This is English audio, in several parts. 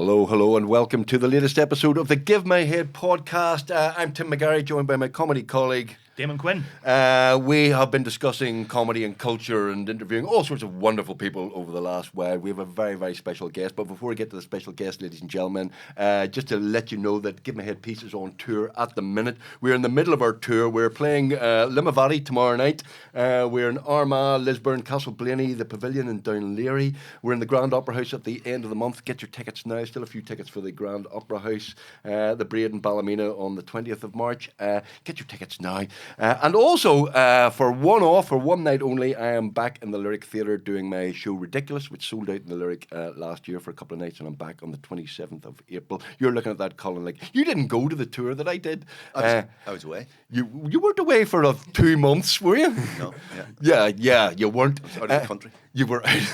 Hello, and welcome to the latest episode of the Give My Head podcast. I'm Tim McAleer, joined by my comedy colleague, Damon Quinn. We have been discussing comedy and culture and interviewing all sorts of wonderful people over the last while. We have a very, very special guest. But before we get to the special guest, ladies and gentlemen, just to let you know that Give My Head Piece is on tour at the minute. We're in the middle of our tour. We're playing Limavady tomorrow night. We're in Armagh, Lisburn, Castleblaney, the Pavilion in Downleary. We're in the Grand Opera House at the end of the month. Get your tickets now. Still a few tickets for the Grand Opera House. The Braid in Ballymena on the 20th of March. Get your tickets now. And also, for one night only, I am back in the Lyric Theatre doing my show Ridiculous, which sold out in the Lyric last year for a couple of nights, and I'm back on the 27th of April. You're looking at that, Colin, like, you didn't go to the tour that I did. I was away. You weren't away for 2 months, were you? No. Yeah, you weren't. I was out of the country. You were out of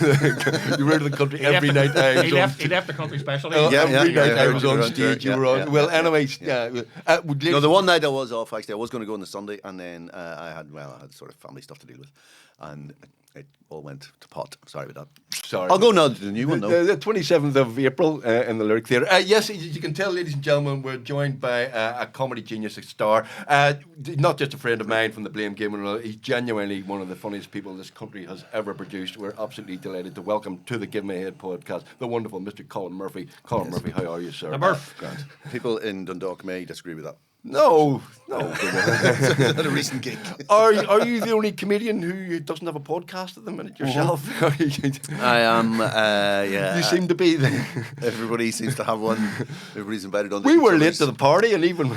the country every night. He left the country specially. Every night I was on around stage. there, You were on. Well, anyways, No, the one night I was off, actually, I was going to go on the Sunday, and then I had sort of family stuff to deal with, and it all went to pot. Sorry about that. Sorry. I'll go now to the new one, though. The 27th of April in the Lyric Theatre. Yes, you can tell, ladies and gentlemen, we're joined by a comedy genius, a star. Not just a friend of mine from the Blame Game and all. He's genuinely one of the funniest people this country has ever produced. We're absolutely delighted to welcome to the Give My Head podcast the wonderful Mr. Colin Murphy. Colin Murphy, how are you, sir? The Murph. Grant. People in Dundalk may disagree with that. No. At a recent gig. Are you the only comedian who doesn't have a podcast at the minute yourself? I am, yeah. You seem to be. Everybody seems to have one. Everybody's invited on. We were late to the party, and even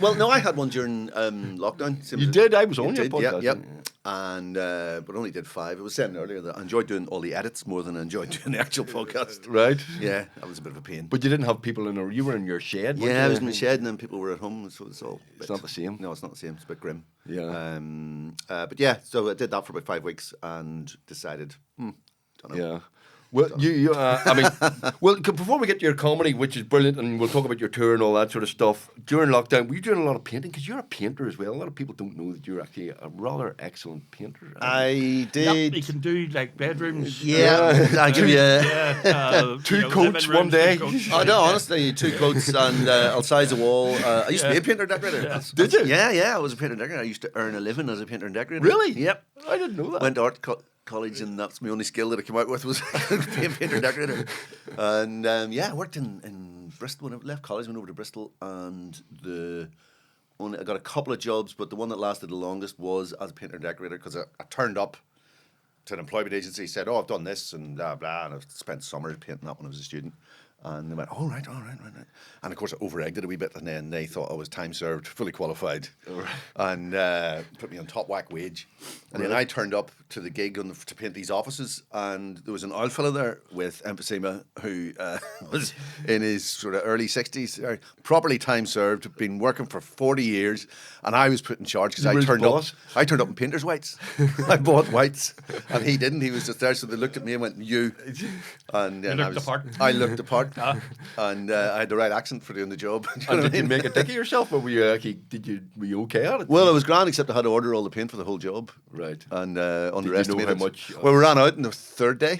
well, no, I had one during lockdown. You did. I was on your podcast. Yep. And but only did 5. It was said earlier that I enjoyed doing all the edits more than I enjoyed doing the actual podcast. Right. Yeah, that was a bit of a pain. But you didn't have people you were in your shed. Yeah, I was in my shed, and then people were at home, so it's all. It's not the same. No, it's not the same. It's a bit grim. Yeah. But yeah, so I did that for about 5 weeks and decided, don't know. Yeah. Well, before we get to your comedy, which is brilliant, and we'll talk about your tour and all that sort of stuff, during lockdown, were you doing a lot of painting? Because you're a painter as well. A lot of people don't know that you're actually a rather excellent painter. I did. Yep, you can do, like, bedrooms. Yeah, I'll give you... 2 coats one day. Oh, no, honestly, 2 coats, and I'll size a wall. I used to be a painter and decorator. Yeah. Did you? Yeah, I was a painter and decorator. I used to earn a living as a painter and decorator. Really? Yep. I didn't know that. Went to art college, and that's my only skill that I came out with was being a painter and decorator. And I worked in Bristol. When I left college, went over to Bristol, and I got a couple of jobs, but the one that lasted the longest was as a painter and decorator, because I turned up to an employment agency, said, "Oh, I've done this," and blah blah, and I've spent summers painting that when I was a student. And they went, all right. And of course, I over-egged it a wee bit, and then they thought I was time served, fully qualified, and put me on top whack wage. And then I turned up to the gig to paint these offices, and there was an old fellow there with emphysema who was in his sort of early 60s, properly time served, been working for 40 years, and I was put in charge because I turned up in painter's whites. I bought whites, and he didn't. He was just there, so they looked at me and went, "You." And I looked the part. And I had the right accent for doing the job. And did you make a dick of yourself, or were you okay at it? Well, it was grand, except I had to order all the paint for the whole job. Right. And underestimated. You know how much? Well, we ran out on the 3rd day.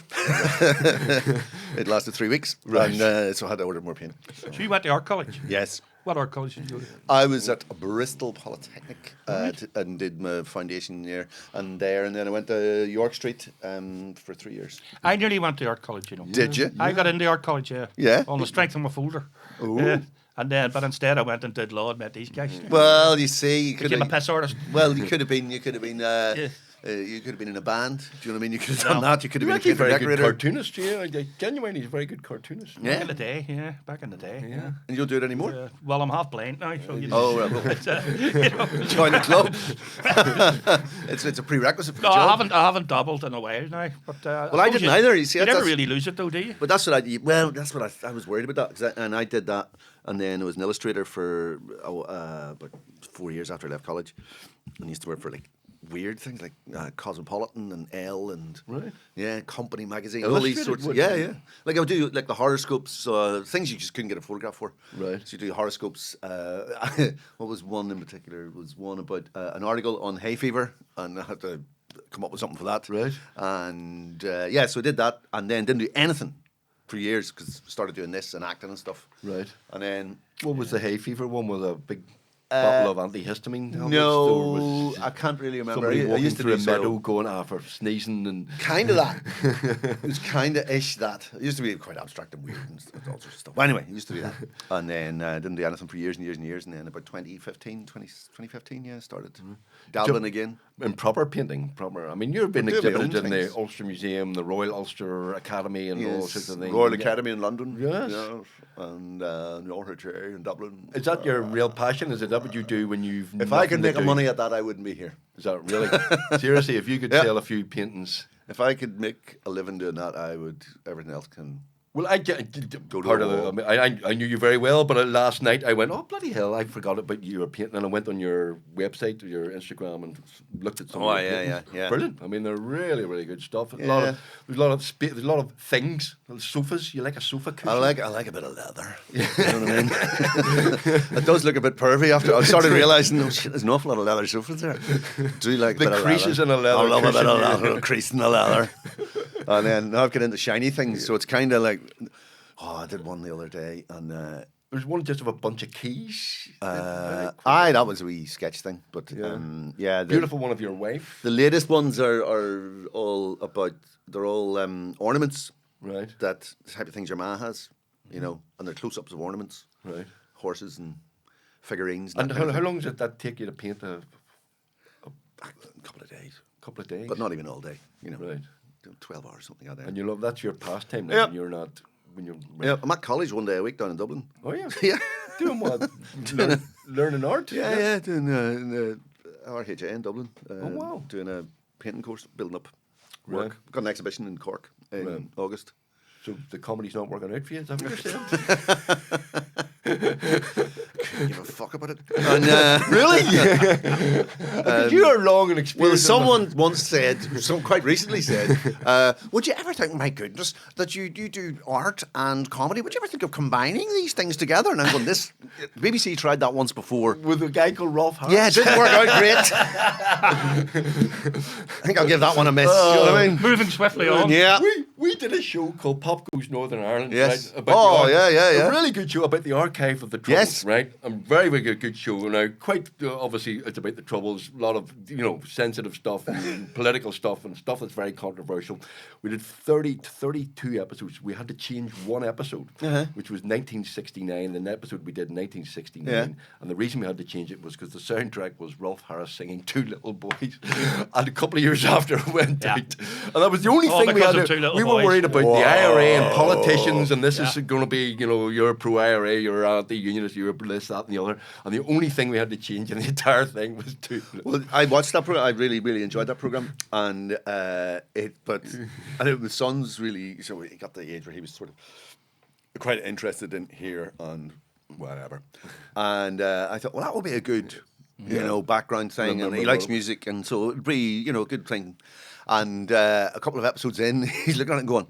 It lasted 3 weeks. Right. And so I had to order more paint. So you went to art college? Yes. What art college did you go to? I was at Bristol Polytechnic and did my foundation year and then I went to York Street for 3 years. I nearly went to art college, you know. Did you? I got into art college, yeah. Yeah? On the strength of my folder. Ooh. Yeah. But instead I went and did law and met these guys. Well, you see, you could became a piss artist. Well, you could have been. You could have been in a band. Do you know what I mean? You could have done that. You could have been a very decorator. Good cartoonist. Yeah, genuinely, he's a very good cartoonist. Back in the day. Yeah. And you don't do it anymore? Well, I'm half blind now, so you know. Oh, well, join the club. It's a prerequisite for the job. I haven't dabbled in a while now. But well, I didn't either. You see, you never really lose it, though, do you? But that's what I was worried about that, and I did that, and then I was an illustrator for about 4 years after I left college, and used to work for like weird things like Cosmopolitan and Elle and Company magazine, all these sorts. Like I would do like the horoscopes, things you just couldn't get a photograph for. Right. So you do horoscopes. What was one in particular? Was one about an article on hay fever, and I had to come up with something for that. Right. And so I did that, and then didn't do anything for years because I started doing this and acting and stuff. Right. And then What was the hay fever one? Was a big bottle of antihistamine? tablets, or no, was I can't really remember. somebody I walking used to through a do meadow going after sneezing and kind of that. It was kind of ish that. It used to be quite abstract and weird and all sorts of stuff. But anyway, I used to do that. And then didn't do anything for years and years and years. And then about 2015, yeah, started dabbling again. in proper painting. Proper. I mean, you've been I do my own exhibited in the things. Ulster Museum, the Royal Ulster Academy, and all sorts of things. Royal Yeah. Academy in London. Yes. And the RHA in Dublin. Is that your real passion? Is it that what you do when you've? If I could nothing to make do? money at that, I wouldn't be here. Is that really? Seriously, if you could Yeah. sell a few paintings. If I could make a living doing that, I would. Everything else can. Well, I Go to part a of the. wall. I mean, I knew you very well, but last night I went, oh bloody hell, I forgot about you were painting, and I went on your website, your Instagram, and looked at some. Oh, of your yeah, paintings. yeah. Brilliant. I mean, they're really, really good stuff. Yeah. There's a lot of things. Sofas. You like a sofa cushion? I like a bit of leather. You know what I mean? It does look a bit pervy after I started realising, oh shit, there's an awful lot of leather sofas there. Do you like a The bit of creases leather? in a leather I love a bit cushion, of yeah. leather, crease in the leather. And then now I've got into shiny things, so it's kind of like, oh, I did one the other day, and There's one just of a bunch of keys. that was a wee sketch thing, but yeah, the Beautiful one of your wife. The latest ones are all about. They're all ornaments. Right. That type of things your ma has, you know, and they're close-ups of ornaments, Right. horses and figurines. And that kind of how thing. long does that take you to paint a couple of days, couple of days? but not even all day. You know, Right. 12 hours something like that. And you love that's your pastime now. Yep. When you're not when you're Yeah, I'm at college one day a week down in Dublin. Oh yeah. Yeah, Doing what? Learning art. yeah, doing the RHA in Dublin. wow. Doing a painting course, building up Right. work. Got an exhibition in Cork in Right. August. So the comedy's not working out for you. Is that what you're saying? Couldn't give a fuck about it. And, Really? Because you are long and well, experienced. someone once said, quite recently said, would you ever think, my goodness, that you do art and comedy? Would you ever think of combining these things together? And I'm going, this BBC tried that once before. with a guy called Rolf Harris. Yeah, it didn't work out great. I think I'll give that one a miss. You know what I mean? Moving swiftly on. Yeah. We did a show called Pop Goes Northern Ireland. Yes. Right, about Oh, the arch- yeah. A really good show about the archive of the Troubles. Yes. Right. A very, very good show. Now, quite obviously, it's about the Troubles. A lot of sensitive stuff and political stuff and stuff that's very controversial. We did 30 to 32 episodes. We had to change one episode, which was 1969. An episode we did in 1969, Yeah. and the reason we had to change it was because the soundtrack was Rolf Harris singing Two Little Boys, and a couple of years after it went Yeah. out, and that was the only All thing we because had. of Two Little We were Boys. worried about the IRA and Whoa. politicians, and this is Yeah. going to be, you're pro IRA, you're anti-unionist, you're this, that, and the other, and the only thing we had to change in the entire thing was Two Little. Well, I watched that program. I really, really enjoyed that program, and my son's really. So he got the age where he was sort of quite interested in here and whatever, and I thought, well, that would be a good, background thing, and he likes music, and so it'd be, a good thing. And a couple of episodes in, he's looking at it and going,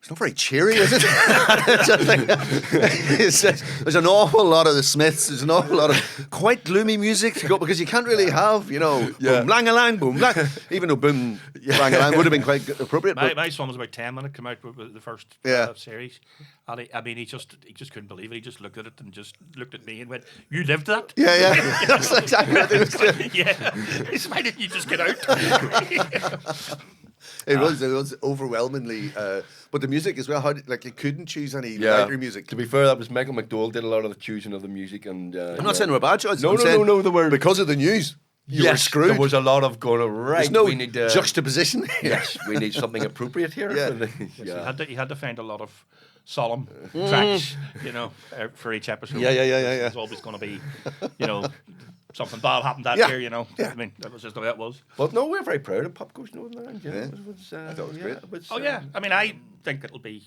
it's not very cheery, is it? There's an awful lot of the Smiths. There's an awful lot of quite gloomy music to go, because you can't really have, boom lang a lang, boom lang. Even though boom lang a lang would have been quite appropriate. My, But my son was about 10 when it came out with the first Yeah. series. And he just couldn't believe it. He just looked at it and just looked at me and went, "You lived that?" yeah, that's exactly what it was doing. Yeah. He said, "Why didn't you just get out?" It was overwhelmingly, but the music as well. You couldn't choose any lighter music. To be fair, that was Michael McDowell did a lot of the choosing of the music, and I'm not saying we're bad choices. No, I'm saying no. There were because of the news. You were screwed. There was a lot of going right. There's no we need juxtaposition here. Yes, we need something appropriate here. Yeah. He had to find a lot of solemn tracks, for each episode. Yeah. There's always going to be, something bad happened that Yeah. year. Yeah. I mean, that was just the way it was. But no, we're very proud of Pop Goes Northern Ireland. Yeah. It was, I thought it was great. it was, Oh yeah, I mean, I think it'll be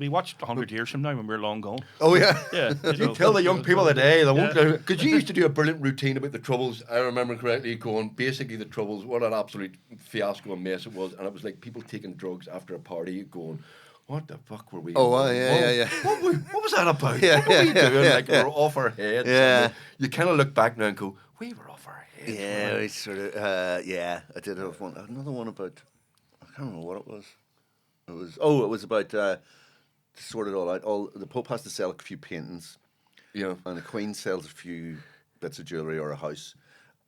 watched 100 years from now when we're long gone. Oh yeah. Yeah, You tell the young people today, they won't. Because you used to do a brilliant routine about the Troubles. I remember correctly going, basically the Troubles, what an absolute fiasco and mess it was, and it was like people taking drugs after a party, going, "What the fuck were we?" Oh, doing? yeah. What was that about? Yeah, what were we yeah, doing? yeah, Like yeah. we were off our heads. Yeah. And you kind of look back now and go, "We were off our heads." Yeah, it's sort of. I did have another one about. I can't remember what it was. It was about sort it all out. All the Pope has to sell a few paintings, Yeah. and the Queen sells a few bits of jewellery or a house,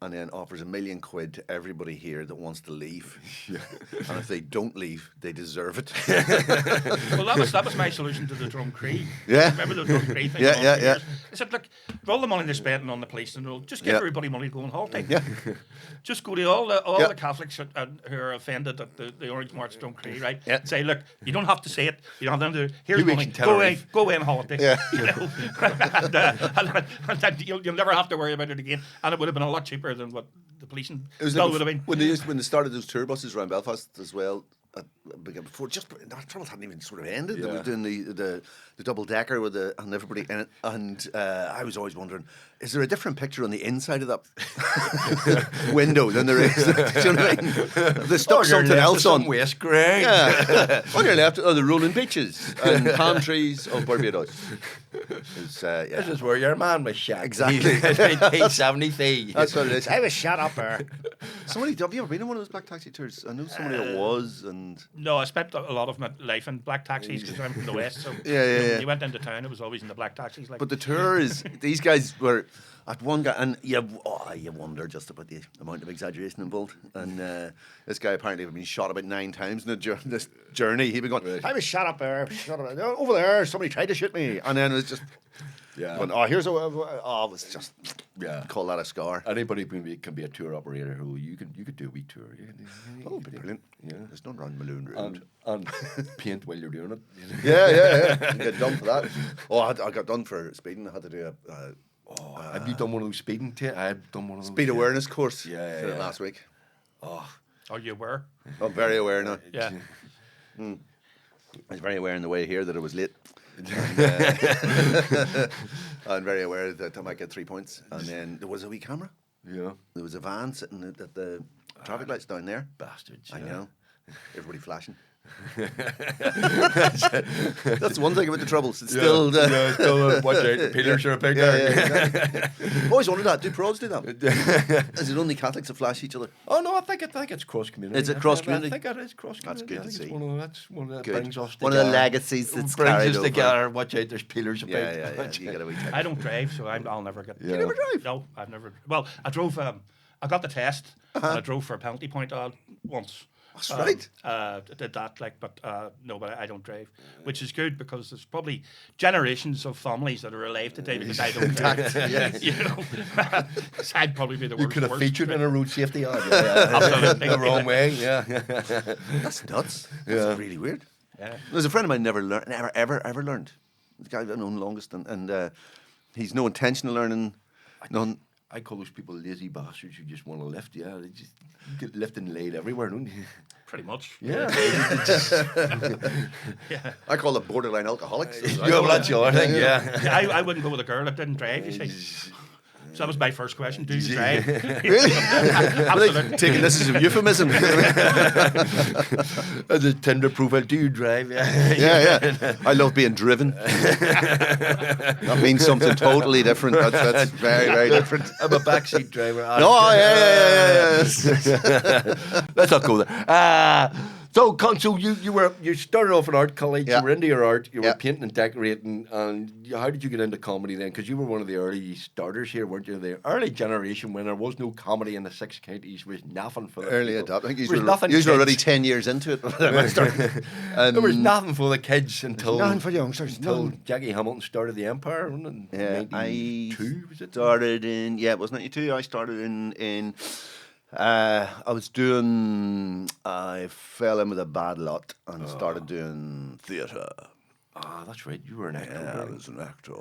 and then offers £1 million to everybody here that wants to leave. Yeah. And if they don't leave, they deserve it. Well, that was my solution to the Drum Cree. Yeah. Remember the Drum Cree thing? Yeah, yeah, yeah. I said, look, for all the money they're spending on the police and all, just give Yeah. everybody money to go on holiday. Yeah. Just go to all Yeah. the Catholics who are offended at the Orange March Drum Cree, right? Yeah. Say, look, you don't have to say it. You don't have to do it. Here's 2 weeks money. in Tenerife. Go away on holiday. Yeah. You know? and then you'll never have to worry about it again. And it would have been a lot cheaper than what the policing bill would have been. when they started those tour buses around Belfast as well. Before, just that trouble hadn't even sort of ended. They Yeah. were doing the double decker with and everybody in it, and I was always wondering, is there a different picture on the inside of that window than there is? Do you know what I mean? They stuck something else on. West Grey. Yeah. On your left are the rolling beaches and palm trees of Barbados. Yeah. This is where your man was shot. Exactly. 1973. That's what it is. I was shut up there. Somebody, have you ever been on one of those black taxi tours? I know somebody that was, and No, I spent a lot of my life in black taxis because I'm from the West. So Yeah. you went into town, it was always in the black taxis. Like, but the tour is these guys were at one guy, and you wonder just about the amount of exaggeration involved. And this guy apparently had been shot about 9 times in this journey. He'd been going, Right. I was shot up there, over there. Somebody tried to shoot me, and then it was just. Yeah. Going, here's it was just call that a scar. Anybody can be a tour operator who you could do a wee tour. You could do- Brilliant. Yeah. There's none around Malone Road. And paint while you're doing it. Yeah. You get done for that. I got done for speeding. I had to do Have you done one of those speeding? I've done one of those. speed awareness course Yeah. last week. oh, you were? I'm very aware now. Yeah. I was very aware on the way here that I was late. I'm very aware that I might get 3 points. And then there was a wee camera. Yeah. There was a van sitting at the traffic lights down there. Bastards. I yeah. know. Everybody flashing. That's one thing about the troubles. It's still. Still watch out. The pillars are a big Exactly. Always wondered that. Do pros do that? Is it only Catholics that flash each other? Oh no, I think it's cross community. Is it cross community? I think it is cross community. Good to see. That's one of the Good. brings us One together. of the legacies that's brings carried us over. together. Watch out, there's pillars about. Yeah. You get a wee check. I don't drive, so I'll never get. You never drive? No, I've never. Well, I drove. I got the test, and I drove for a penalty point once. That's right. Did that, but no, but I don't drive, which is good because there's probably generations of families that are alive today because I don't drive. Yes. You know, so I'd probably be the worst. You could have worst featured in driver. a road safety ad. Absolutely. The wrong way. Yeah. That's nuts. Yeah. That's really weird. Yeah. There's a friend of mine never learned. The guy I've known longest, and he's no intention of learning. None. I call those people lazy bastards who just want to lift. Yeah, they just get lifted and laid everywhere, don't you? Pretty much. Yeah. I call them borderline alcoholics. Yeah, well, that's the other thing. Yeah. I wouldn't go with a girl that didn't drive. You see. So that was my first question. Do you drive? Really? Absolutely. Taking this as a euphemism. As a Tinder profile, do you drive? Yeah. I love being driven. That means something totally different. That's very, very different. I'm a backseat driver. No, yeah. Let's not go there. So you started off in art college. Yeah. You were into your art. You were Yeah. painting and decorating. And how did you get into comedy then? Because you were one of the early starters here, weren't you? The early generation when there was no comedy in the 6 counties was nothing for the Early people. adopter. I think There was nothing you're already kids. 10 years into it. When I started. There was nothing for the kids until Nothing for youngsters. until Jackie Hamilton started the Empire. Wasn't it? Yeah, 92, was it? started in it was 92. I started in I fell in with a bad lot and started doing theatre. Ah, that's right. You were an actor. Yeah, I weren't you? was an actor.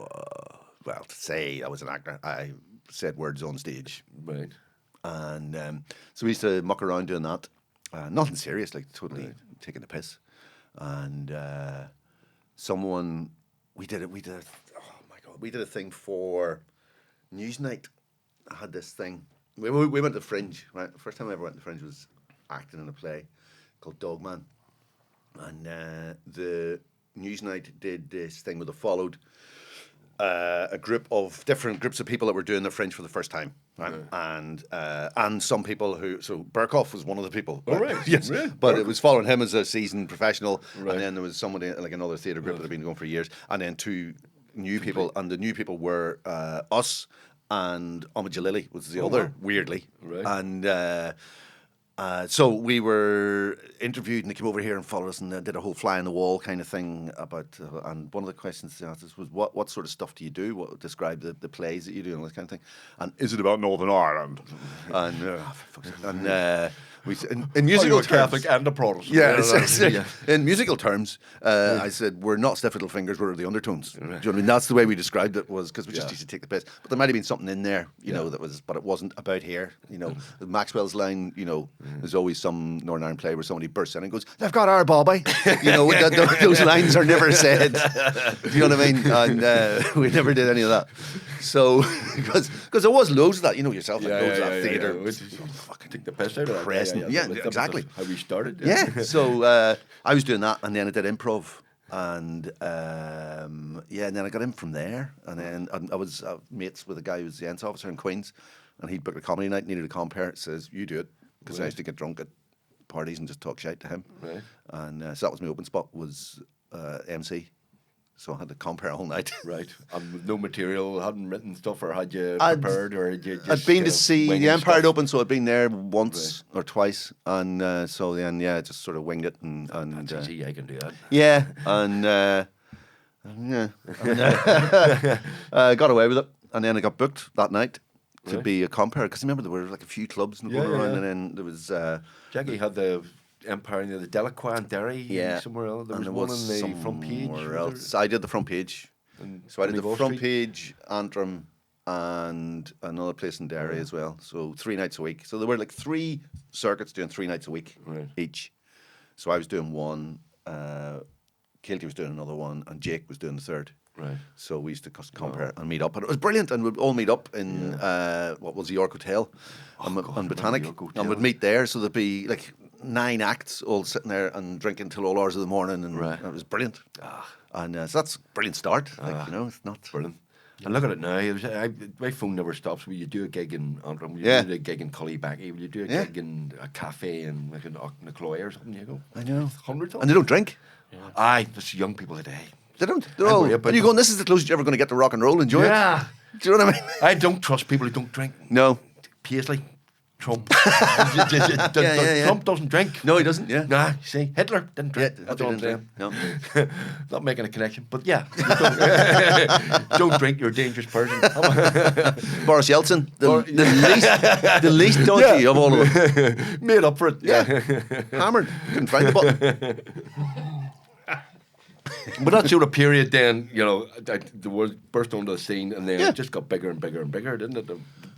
Well, to say I was an actor, I said words on stage. Right. And so we used to muck around doing that. Nothing serious, like totally taking the piss. And we did a thing for Newsnight. I had this thing. We went to Fringe, right? The first time I ever went to Fringe was acting in a play called Dogman. And the Newsnight did this thing where they followed a group of different groups of people that were doing the Fringe for the first time, right? And some people who, so Burkhoff was one of the people. Oh, right. Yes. Really? But it was following him as a seasoned professional, Right. and then there was somebody like another theatre group that had been going for years, and then two new people, and the new people were us and Ahmed Jalili was the other, weirdly, Right. and. So we were interviewed, and they came over here and followed us, and did a whole fly on the wall kind of thing about. And one of the questions they asked us was, "What sort of stuff do you do? What describe the plays that you do and all this kind of thing? And is it about Northern Ireland?" And we in musical a terms, Catholic and a Protestant. yeah, in musical terms, I said we're not stiff little fingers, we're the undertones. Do you know what I mean? That's the way we described it, was because we just used to take the piss. But there might have been something in there, you know, that was, but it wasn't about here. You know, Maxwell's line, you know, there's always some Northern Ireland play where somebody bursts in and goes, "They've got our Bobby." You know, those lines are never said. Do you know what I mean? And we never did any of that. So, because there was loads of that, you know yourself, like loads of that theatre. Fucking take the piss out of that. Pressing. Yeah, That was exactly. how we started. Yeah. So I was doing that, and then I did improv, and and then I got in from there, and then I was mates with a guy who was the Ents officer in Queens, and he'd booked a comedy night, needed a compere. Says, "You do it," because I used to get drunk at parties and just talk shit to him. Right. And so that was my open spot, was MC. So I had to compare all night. Right. And with no material, hadn't written stuff, or had you I'd- prepared, or had you just I'd been to see winging the Empire stuff? Open, so I'd been there once or twice, and so then just sort of winged it, and That's easy, I can do that. yeah, and got away with it, and then I got booked that night to be a compere, because remember there were like a few clubs going around, and then there was Jackie had the Empire, the Delacroix in Derry, somewhere else. There and was one on the front page. somewhere else. I did the front page, so I did the Donegal front Street? page, Antrim, and another place in Derry as well. So 3 nights a week. So there were like 3 circuits doing 3 nights a week each. So I was doing one, Kilty was doing another one, and Jake was doing the third. Right. So we used to compare and meet up, and it was brilliant. And we'd all meet up in what was the York Hotel on Botanic, York Hotel. and we'd meet there. So there'd be like 9 acts all sitting there and drinking till all hours of the morning, and it was brilliant. And so that's a brilliant start. Like, you know, it's not Brilliant. And look at it now. My phone never stops. Will you do a gig in Antrim? Will you do a gig in Cullybacky? Will you do a gig in a cafe in like in Auchnacloy or something? You go. I know. Hundreds of And they don't drink. Aye, there's young people today. They don't. They're all. worry And about you're them. going, this is the closest you're ever going to get to rock and roll. Enjoy it. Do you know what I mean? I don't trust people who don't drink. No. Paisley, Trump. yeah. Trump doesn't drink. No, he doesn't. Yeah. Nah, you see, Hitler didn't drink. Yeah, That's all I'm didn't saying. drink. No. Not making a connection, but yeah. Don't drink, you're a dangerous person. Boris Yeltsin, the least dodgy of all of them. Made up for it. Yeah. Hammered. Couldn't find the button. But that sort of period then, you know, the world burst onto the scene, and then it just got bigger and bigger and bigger, didn't it?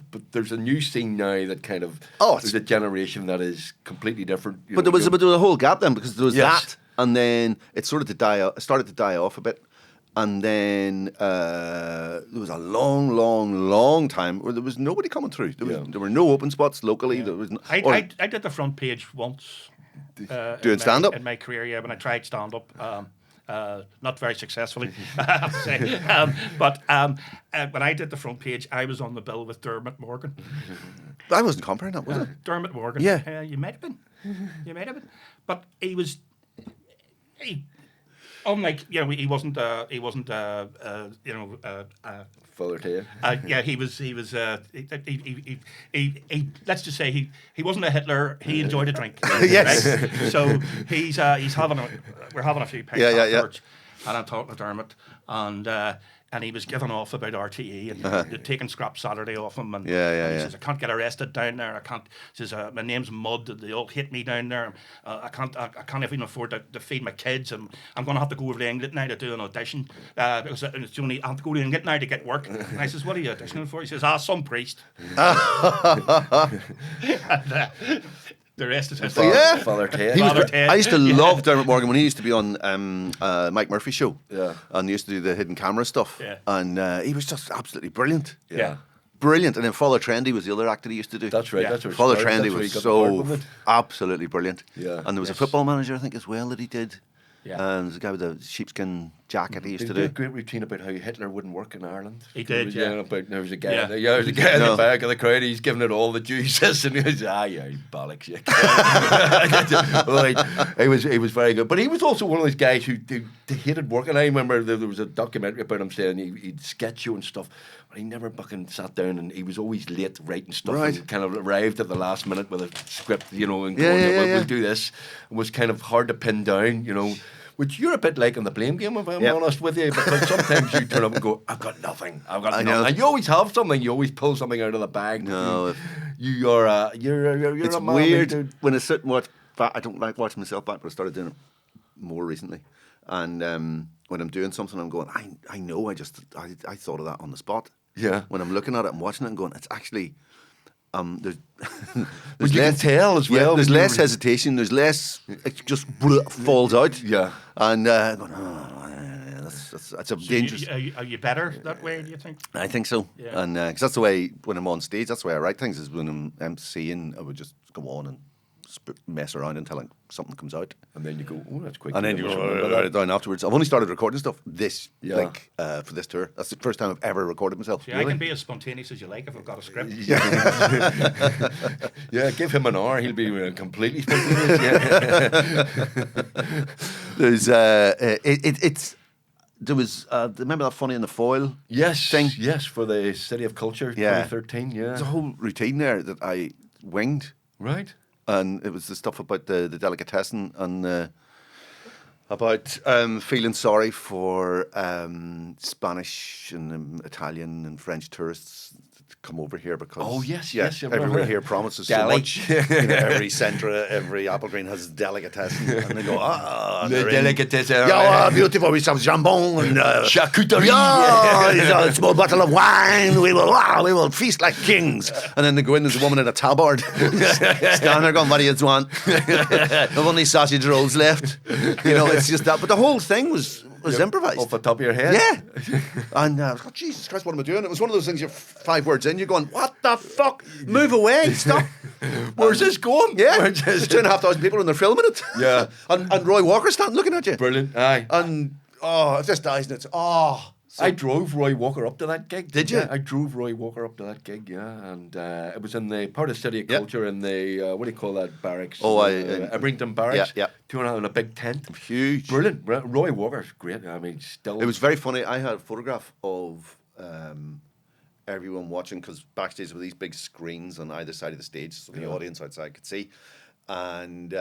But there's a new scene now that kind of, there's a generation that is completely different. But there was a whole gap then, because there was Yes. that, and then it started to die off a bit, and then there was a long time where there was nobody coming through. There were no open spots locally. There was I did the front page once. Doing stand-up? In my career, when I tried stand-up. Not very successfully, I have to say. But when I did the front page, I was on the bill with Dermot Morgan. I wasn't comparing that, was it? Dermot Morgan. Yeah. You might have been. You might have been. But he was... Unlike, you know, he wasn't Father to you. he was. Let's just say he wasn't a Hitler. He enjoyed a drink. Yes. Right? So we're having a few pints afterwards, and I'm talking to Dermot, and he was giving off about RTE and they'd taken Scrap Saturday off him, and he says, "I can't get arrested down there. I can't." He says, "My name's Mud. They all hate me down there. I can't even afford to feed my kids, and I'm going to have to go over to England now to do an audition because it's only I have to go to England now to get work." And I says, "What are you auditioning for?" He says, "Some priest." And, the rest is history. Yeah. Father Ted. He was Father great. Ted. I used to love Dermot Morgan when he used to be on Mike Murphy's show. Yeah. And he used to do the hidden camera stuff. Yeah. And he was just absolutely brilliant. Yeah. Brilliant. And then Father Trendy was the other actor he used to do. That's right. Yeah. That's where it Father started. Trendy That's where he was got the word, so wasn't it? absolutely brilliant. Yeah. And there was a football manager, I think, as well that he did. Yeah. And there's a guy with a sheepskin jacket he used He to did a do. great routine about how Hitler wouldn't work in Ireland. He did, yeah. About there was a guy, Yeah. there was a guy in the back of the crowd. He's giving it all the juices, and he was, yeah, you bollocks, you. He was very good, but he was also one of those guys who hated work. And I remember there was a documentary about him saying he'd sketch you and stuff, but he never fucking sat down, and he was always late writing stuff, and kind of arrived at the last minute with a script, and going, we'll do this. It was kind of hard to pin down, Which you're a bit like in the blame game, if I'm honest with you, because sometimes you turn up and go, I've got nothing. And you always have something. You always pull something out of the bag. No, you're it's a man, weird dude. when I sit and watch. I don't like watching myself back, but I started doing it more recently. And when I'm doing something, I'm going, I know, I thought of that on the spot. Yeah. When I'm looking at it and watching it and going, it's actually. There's But you can tell as well. There's less hesitation. There's less. It just falls out. Yeah. And going, that's a dangerous. Are you better that way? Do you think? I think so. Yeah. And because that's the way when I'm on stage, that's the way I write things. Is when I'm emceeing, I would just go on and mess around until something comes out. And then you go, oh, that's quite And good. then you write it down afterwards. I've only started recording stuff for this tour. That's the first time I've ever recorded myself. See, I can be as spontaneous as you like if I've got a script. Yeah, give him an hour, he'll be completely spontaneous. There was remember that Funny in the Foil thing? Yes, for the City of Culture 2013, There's a whole routine there that I winged. Right. And it was the stuff about the delicatessen and about feeling sorry for Spanish and Italian and French tourists to come over here because everywhere here promises so much. Every Centra, every Applegreen has delicatessen, and they go the delicatessen. Beautiful. We have jambon and charcuterie. A small bottle of wine. We will feast like kings. And then they go in. There's a woman in a tabard, standing there going, "What do you want? I've only sausage rolls left." It's just that. But the whole thing was improvised. Off the top of your head? Yeah. And I was like, Jesus Christ, what am I doing? It was one of those things, you're 5 words in, you're going, what the fuck? Move away, stop. Where's this going? Yeah. There's 2,500 people and they're filming it. Yeah. and Roy Walker's standing looking at you. Brilliant, aye. And, it just dies and it's, I drove Roy Walker up to that gig. Did you? Yeah, I drove Roy Walker up to that gig, and it was in the part of City of Culture in the, what do you call that, barracks? Abington Barracks. Yeah. 2.5 in a big tent. Huge. Brilliant. Roy Walker's great. I mean, still. It was very funny. I had a photograph of everyone watching because backstage there were these big screens on either side of the stage so the audience outside could see. And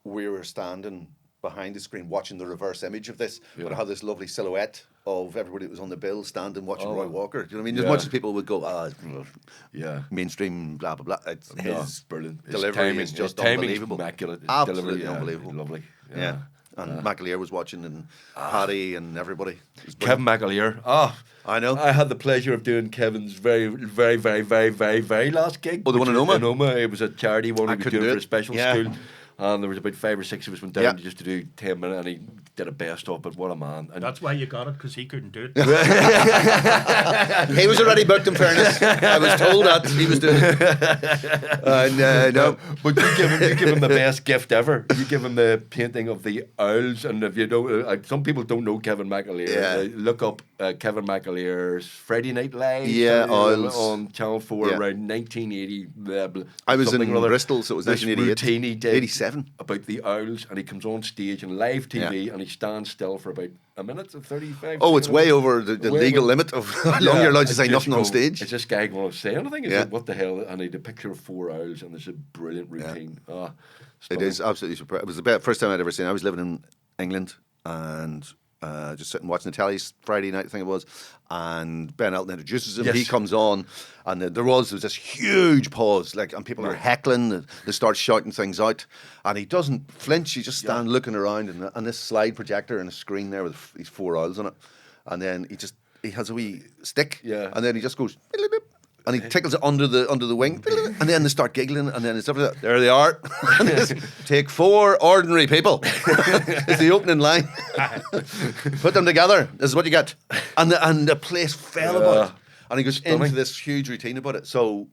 we were standing behind the screen watching the reverse image of this, but I had this lovely silhouette of everybody that was on the bill standing watching Roy Walker. Do you know what I mean? As much as people would go, mainstream, blah, blah, blah. His brilliant. delivery is just unbelievable. Immaculate. Absolutely unbelievable. Lovely. Yeah. And McAleer was watching and Paddy and everybody. Kevin McAleer. I know. I had the pleasure of doing Kevin's very, very, very, very, very, very last gig. Oh, the one in Oma? In Oma. It was a charity one he was doing for a special school. And there was about 5 or 6 of us went down just to do 10 minutes, and he did a best of, but what a man. And that's why you got it, because he couldn't do it. He was already booked, in fairness. I was told that he was doing it. No. But you give him the best gift ever. You give him the painting of the owls, and if you don't, some people don't know Kevin McAleer. Look up Kevin McAleer's Friday Night Live Owls. on Channel 4 around 1980. I was in Bristol, so it was 1988. Routine he did 87. about the owls, and he comes on stage in live TV and he stands still for about a minute and 35. Oh, it's way over the legal limit of how long you're allowed to say nothing on stage. Is this guy going to say anything? Is it, what the hell? And he had a picture of 4 owls, and there's a brilliant routine. It is absolutely super. It was the first time I'd ever seen it. I was living in England and just sitting watching the telly Friday night, I think it was, and Ben Elton introduces him. He comes on, and there was this huge pause, and people are heckling. They start shouting things out, and he doesn't flinch. He just stands looking around, and this slide projector and a screen there with these 4 owls on it, and then he has a wee stick, and then he just goes. And he tickles it under the wing, and then they start giggling, and then it's up to there they are. Take 4 ordinary people. It's the opening line. Put them together. This is what you get. And the place fell about it. And he goes into this huge routine about it. So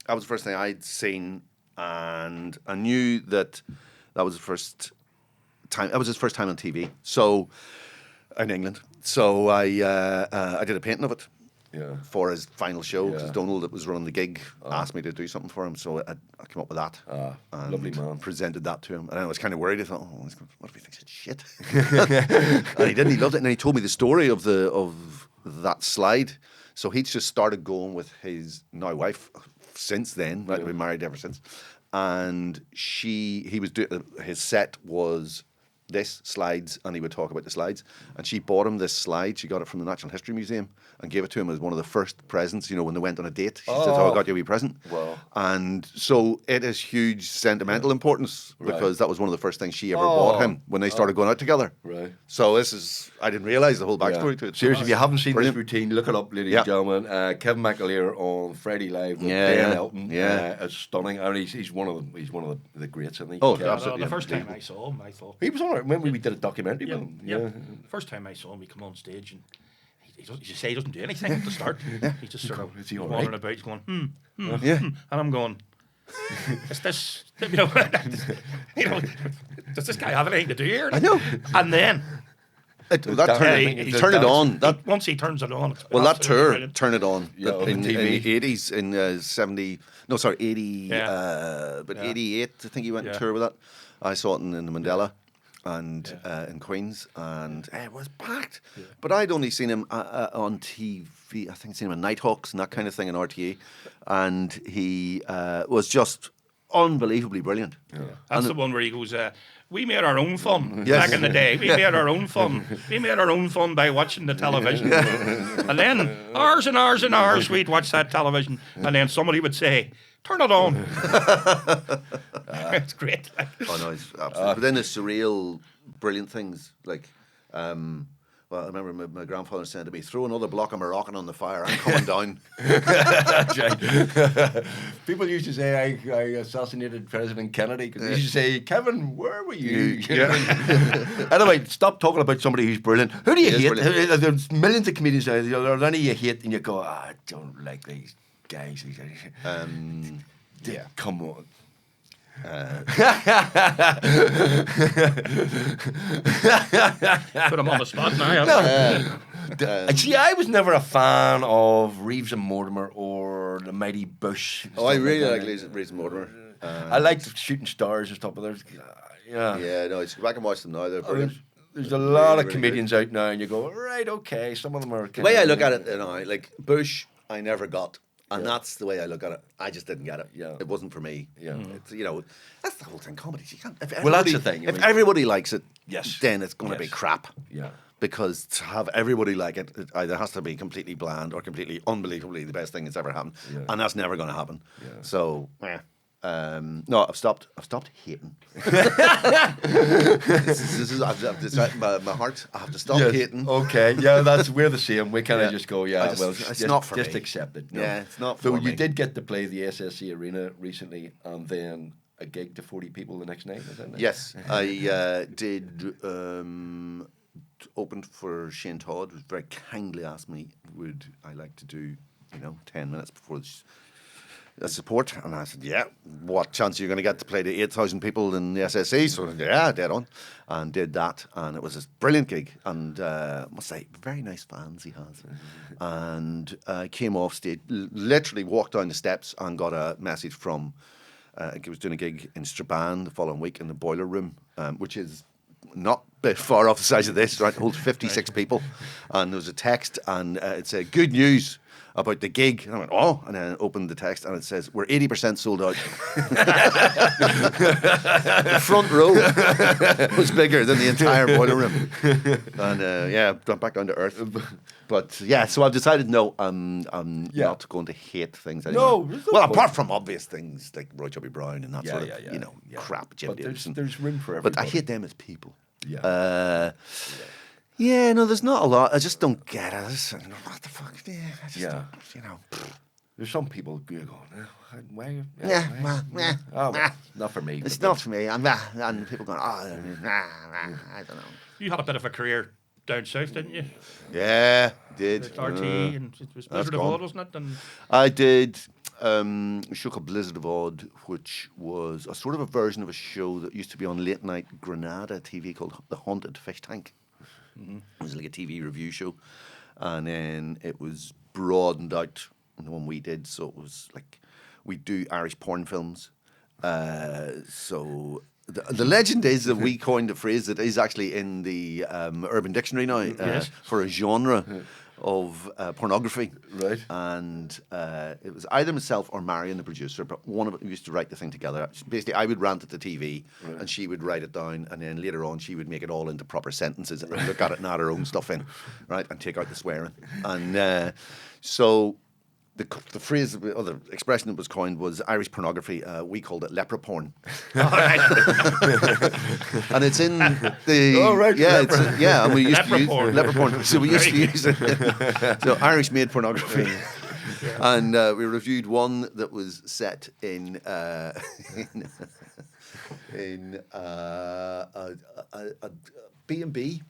that was the first thing I'd seen, and I knew that was the first time. That was his first time on TV. So in England. So I did a painting of it. Yeah. For his final show, because Yeah. Donald that was running the gig asked me to do something for him, so I came up with that. And lovely man. presented that to him, and I was kind of worried. I thought, what if he thinks it's shit? And he didn't. He loved it, and then he told me the story of that slide. So he's just started going with his now wife since then. Right, been married ever since, and his set was this slides, and he would talk about the slides, and she bought him this slide. She got it from the Natural History Museum and gave it to him as one of the first presents, when they went on a date. She says, I got you a wee present. Wow. And so it has huge sentimental importance, because that was one of the first things she ever bought him when they started going out together. Right. So I didn't realise the whole backstory to it. Seriously, if you haven't seen Brilliant. this routine, look it up, ladies and gentlemen. Kevin McAleer on Friday Live with Ben Elton. It's stunning. I mean, he's one of the greats, I think. Oh, Yeah, absolutely. the first time I saw him, I thought He was on it when we did a documentary with him. Yeah. First time I saw him, he come on stage and he doesn't do anything at the start. He just sort of Is he all wandering right? about, he's going, Yeah. and I'm going, is this, does this guy have anything to do here? I know. And then Turn it on. once he turns it on, it's Well, that absolutely tour, brilliant. Turn It On, Yeah, on in the TV. 80s, in 70, no, sorry, 80, Yeah. but 88, I think he went on tour with that. I saw it in the Mandela and in Queens, and it was packed. Yeah. But I'd only seen him on TV, I think I'd seen him in Nighthawks and that kind of thing in RTA, and he was just unbelievably brilliant. Yeah. That's the one where he goes, we made our own fun Yes. back in the day. We made our own fun. We made our own fun by watching the television. And then hours and hours and hours we'd watch that television. And then somebody would say, turn it on. It's great. Oh, no, it's absolutely. But then the surreal, brilliant things, like... well, I remember my grandfather saying to me, throw another block of Moroccan on the fire, I'm coming down. People used to say I assassinated President Kennedy, because they used to say, Kevin, where were you? Anyway, stop talking about somebody who's brilliant. Who do you hate? There's millions of comedians out there. Are there any you hate and you go, I don't like these guys. Come on. Put him on the spot now. See, I was never a fan of Reeves and Mortimer or the Mighty Bush. I really like Reeves and Mortimer. I liked Shooting Stars and stuff, but there's no, go back and watch them now. They're brilliant. There's a lot of comedians out now, and you go, right, okay, some of them are... The way I look at it, like Bush, I never got. And that's the way I look at it. I just didn't get it. Yeah. It wasn't for me. Yeah. It's, that's the whole thing. Comedy. You can't. Well, that's the thing. If everybody likes it, yes, then it's going to be crap. Yeah. Because to have everybody like it, it either has to be completely bland or completely unbelievably the best thing that's ever happened, and that's never going to happen. Yeah. So, no, I've stopped hating. I've decided my heart. I have to stop hating. Okay, we're the same. We kind of just go, it's not for just me. Accept it. No. Yeah, it's not. So for you me. did get to play the SSC Arena recently, and then a gig to 40 people the next night. Is that nice? Yes, I did. Opened for Shane Todd. Was very kindly asked me, would I like to do 10 minutes before the support, and I said, yeah, what chance are you going to get to play to 8,000 people in the SSE? So yeah, dead on, and did that, and it was a brilliant gig, and I must say, very nice fans he has. And came off stage, literally walked down the steps and got a message from, he was doing a gig in Strabane the following week in the Boiler Room, which is not a bit far off the size of this, right? It holds 56 people, and there was a text, and it said, good news about the gig. And I went, oh, and then I opened the text, and it says, we're 80% sold out. The front row was bigger than the entire Boiler Room. And got back down to earth. But so I've decided, no, I'm not going to hate things anymore. No, well, apart from obvious things like Roy Chubby Brown and that sort of, crap, Jim But Davidson. there's room for everybody. But I hate them as people. Yeah. No, there's not a lot. I just don't get it. What the fuck? Yeah, I just don't, There's some people going, why? Not for me. It's not for me. And people going, I don't know. You had a bit of a career down south, didn't you? Yeah, did. With RT and it was Blizzard of Odd, wasn't it? And I did a show called Blizzard of Odd, which was a sort of a version of a show that used to be on late night Granada TV called The Haunted Fish Tank. It was like a TV review show. And then it was broadened out in the one we did. So it was like, we do Irish porn films. So the legend is that we coined a phrase that is actually in the Urban Dictionary now for a genre of pornography. Right. And it was either myself or Marion, the producer, but one of us used to write the thing together. Basically, I would rant at the TV and she would write it down, and then later on she would make it all into proper sentences and look at it and add her own stuff in, right, and take out the swearing. And so the phrase or the expression that was coined was Irish pornography. We called it lepra porn. And it's in the and we used to use lepra porn. So we used to use it. So Irish made pornography. And we reviewed one that was set in a B&B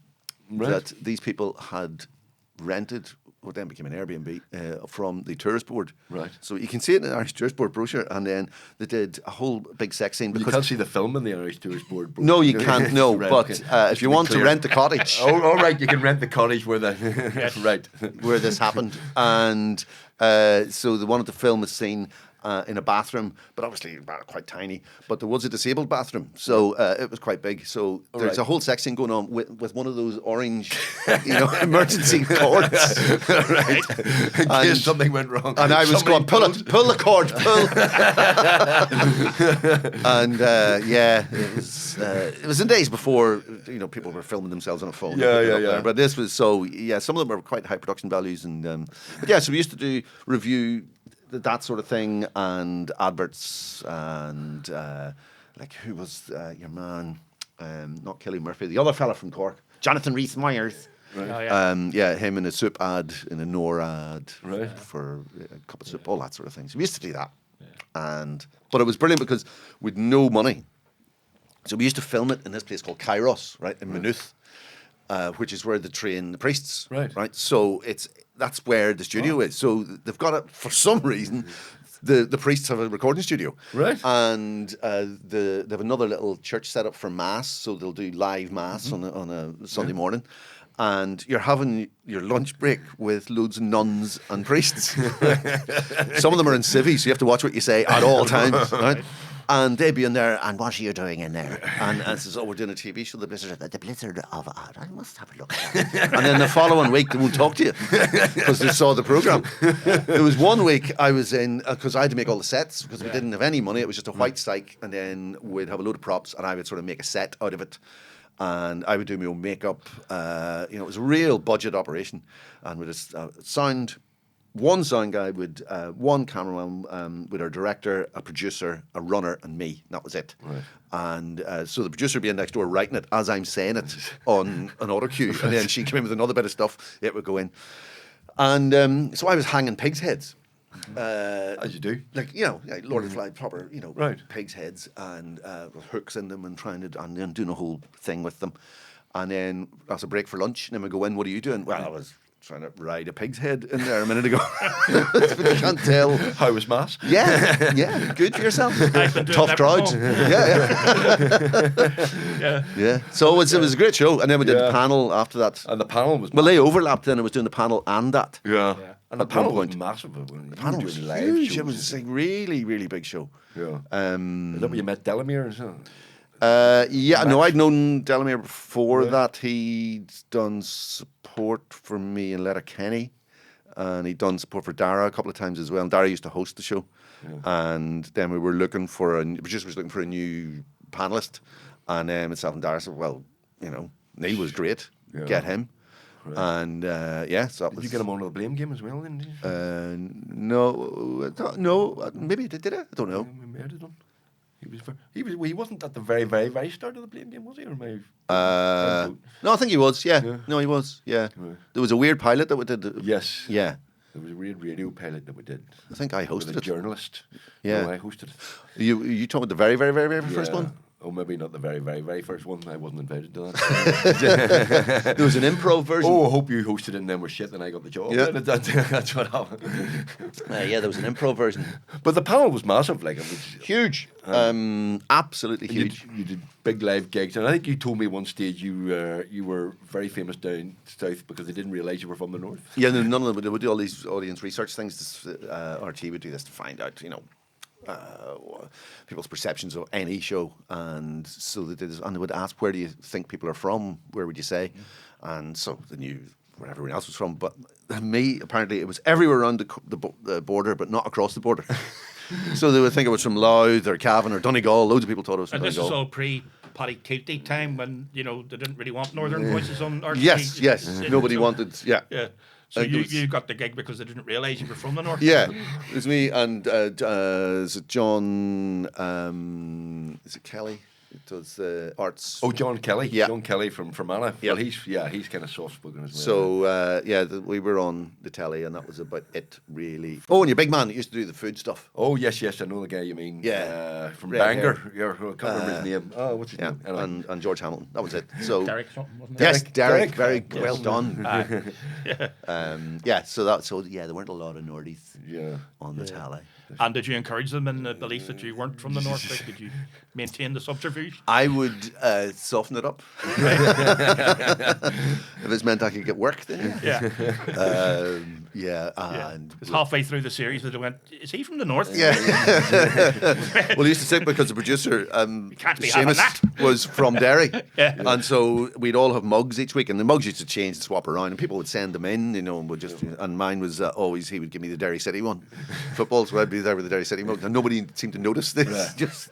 that these people had rented, what then became an Airbnb, from the tourist board. Right. So you can see it in the Irish tourist board brochure, and then they did a whole big sex scene. You can't see the film in the Irish tourist board brochure. No, you can't, no. Right, but okay. if you want to rent the cottage. All right, you can rent the cottage where right. Where this happened. And so they wanted to film a scene in a bathroom, but obviously quite tiny. But there was a disabled bathroom, so it was quite big. So there's a whole sex scene going on with one of those orange, emergency cords, right? In case something went wrong. And I was going, pull the cord, pull. And it was in days before people were filming themselves on a phone. Yeah. But this was some of them were quite high production values, and so we used to do review. That sort of thing, and adverts, and like who was your man? Not Colin Murphy, the other fella from Cork, Jonathan Rhys-Myers. Right. Him in a soup ad, in a Nor ad, right, for a cup of soup, all that sort of thing. So we used to do that, but it was brilliant because with no money, so we used to film it in this place called Kairos, right in Maynooth, which is where they train the priests, right. So that's where the studio is. So they've got it for some reason. The priests have a recording studio, right? And they have another little church set up for mass. So they'll do live mass on a Sunday morning, and you're having your lunch break with loads of nuns and priests. Some of them are in civvies, so you have to watch what you say at all times, right? And they'd be in there, and what are you doing in there? And says, we're doing a TV show, The Blizzard of Odd. I must have a look at that. And then the following week, they won't talk to you because they saw the programme. There was one week I was in, because I had to make all the sets, because we didn't have any money. It was just a white stike, and then we'd have a load of props, and I would sort of make a set out of it. And I would do my own makeup. It was a real budget operation. And with a sound... One sound guy with one cameraman, with our director, a producer, a runner, and me. That was it. Right. And so the producer would be in next door writing it as I'm saying it on an auto cue, and then she came in with another bit of stuff. It would go in, and so I was hanging pigs' heads. As you do, like Lord of the Flies, proper pigs' heads, and with hooks in them, and and doing a whole thing with them. And then that's a break for lunch. And then we go in. What are you doing? Well, I was trying to ride a pig's head in there a minute ago. But you can't tell. How was mass? Yeah. Good for yourself. Tough crowd. Yeah. So it was a great show, and then we did the panel after that. And the panel was they overlapped. Then I was doing the panel and that. Yeah. And the panel was massive. The panel was huge. It was a really, really big show. Yeah. Is that where you met Delamere and so? I'd known Delamere before that. He'd done support for me and Letterkenny, and he'd done support for Dara a couple of times as well. And Dara used to host the show, and then we were looking for a new panelist, and myself and Dara said, "Well, Neil was great, get him." Right. And so that was. Did you get him on the blame game as well? No, maybe did I? I don't know. Maybe I did done. He wasn't at the very, very, very start of the blame game, was he? Or no, I think he was. Yeah. No, he was. Yeah. Right. There was a weird pilot that we did. Yes. Yeah. There was a weird radio pilot that we did. I think I hosted it. Journalist. Yeah. No, I hosted it. You talking about the very, very, very, very first one? Oh, maybe not the very, very, very first one. I wasn't invited to that. There was an improv version. Oh, I hope you hosted it and then were shit and I got the job. Yeah. That's what happened. Yeah, there was an improv version. But the panel was massive. Like, it was Huge. Absolutely huge. You did big live gigs. And I think you told me one stage you were very famous down south because they didn't realise you were from the north. Yeah, no, none of them. They would do all these audience research things. RT would do this to find out, people's perceptions of any show, and so they did this, and they would ask, where do you think people are from, where would you say, and so they knew where everyone else was from, but me, apparently it was everywhere around the border but not across the border. So they would think it was from Louth or Cavan or Donegal. Loads of people thought it was from Donegal. Donegal. And this is all pre-Paddy Kilty time when, they didn't really want Northern voices on RTE. Yes, nobody wanted, yeah. So you got the gig because they didn't realise you were from the north. Yeah, it was me and is it John? Is it Kelly? It does arts. Oh, John Kelly. Yeah. John Kelly from Anna. Yeah. Well, he's kind of soft spoken as well. So we were on the telly, and that was about it, really. Oh, and your big man that used to do the food stuff. Oh yes, I know the guy you mean. Yeah. From Red Bangor. hair. Yeah, I can't remember his name. Oh, what's his name? Anyway. And George Hamilton. That was it. So Derek, wasn't it? yes, Derek. very Yes. well done. Yeah. So there weren't a lot of Nordies on the telly. And did you encourage them in the belief that you weren't from the north? Like, did you maintain the subterfuge? I would soften it up. If it's meant I could get work, then and Because halfway through the series, they went, "Is he from the north?" yeah. Well, he used to say, because the producer, can't be having Seamus, that. was from Derry, Yeah. and so we'd all have mugs each week, and the mugs used to change and swap around, and people would send them in, and would just. And mine was always, he would give me the Derry City one, football, so I'd be there with the Derry City mug, and nobody seemed to notice this. Right. Just